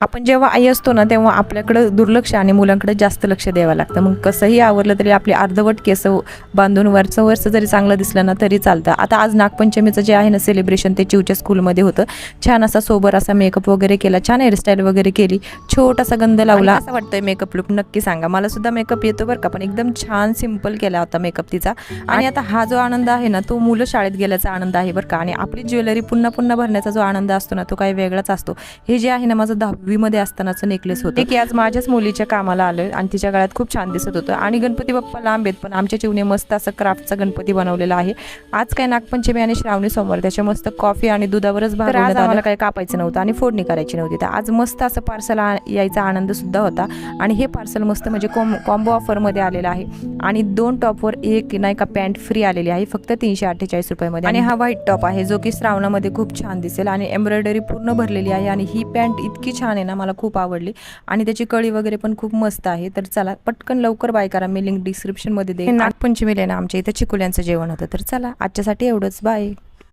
आपण जेव्हा आई असतो ना तेव्हा आपल्याकडं दुर्लक्ष आणि मुलांकडे जास्त लक्ष द्यावं लागतं. मग कसंही आवरलं तरी आपली अर्धवट केस बांधून वरचं जरी चांगलं दिसलं ना तरी चालतं. आता आज नागपंचमीचं जे आहे ना सेलिब्रेशन ते चिवच्या स्कूलमध्ये होतं. छान असा सोबर असा मेकअप वगैरे केला, छान हेअरस्टाईल वगैरे केली, छोटासा गंध लावला. असं वाटतंय मेकअप लुक नक्की सांगा. मला सुद्धा मेकअप येतो बरं का, पण एकदम छान सिम्पल केला होता मेकअप तिचा. आणि आता हा जो आनंद आहे ना तो मुलं शाळेत गेल्याचा आनंद आहे बरं का. आणि आपली ज्वेलरी पुन्हा पुन्हा भरण्याचा जो आनंद असतो ना तो काही वेगळाच असतो. हे जे आहे ना माझं 10वी मध्ये असतानाचं नेकलेस होतं की आज माझ्याच मुलीच्या कामाला आलं आणि तिच्या गळ्यात खूप छान दिसत होतं. आणि गणपती बाप्पा लांब आहेत पण आमच्या चिवने मस्त असं क्राफ्टचा गणपती बनवलेला आहे. आज काय नागपंचमी आणि श्रावणी सोमवार, त्याच्या मस्त कॉफी आणि दुधावरच भागवण्यात आलं. काही कापायचं नव्हतं आणि फोडणी करायची नव्हती. तर आज मस्त असं पार्सल यायचा आनंद सुद्धा होता. आणि हे पार्सल मस्त म्हणजे कॉम्बो ऑफरमध्ये आलेलं आहे. आणि 2 टॉपवर एक नाही का पॅन्ट फ्री आलेली आहे फक्त 348 रुपयामध्ये. आणि हा व्हाईट टॉप आहे जो की श्रावणामध्ये खूप छान दिसेल आणि एम्ब्रॉयडरी पूर्ण भरलेली आहे. आणि ही पॅन्ट इतकी छान आहे ना, मला खूप आवडली. आणि त्याची कळी वगैरे पण खूप मस्त आहे. तर चला पटकन लवकर बाय करा, मी लिंक डिस्क्रिप्शनमध्ये देईन. नागपंचमीला ना आमच्या इथं चिकुल्यांचं जेवण होतं. तर चला आजच्यासाठी एवढंच, बाय.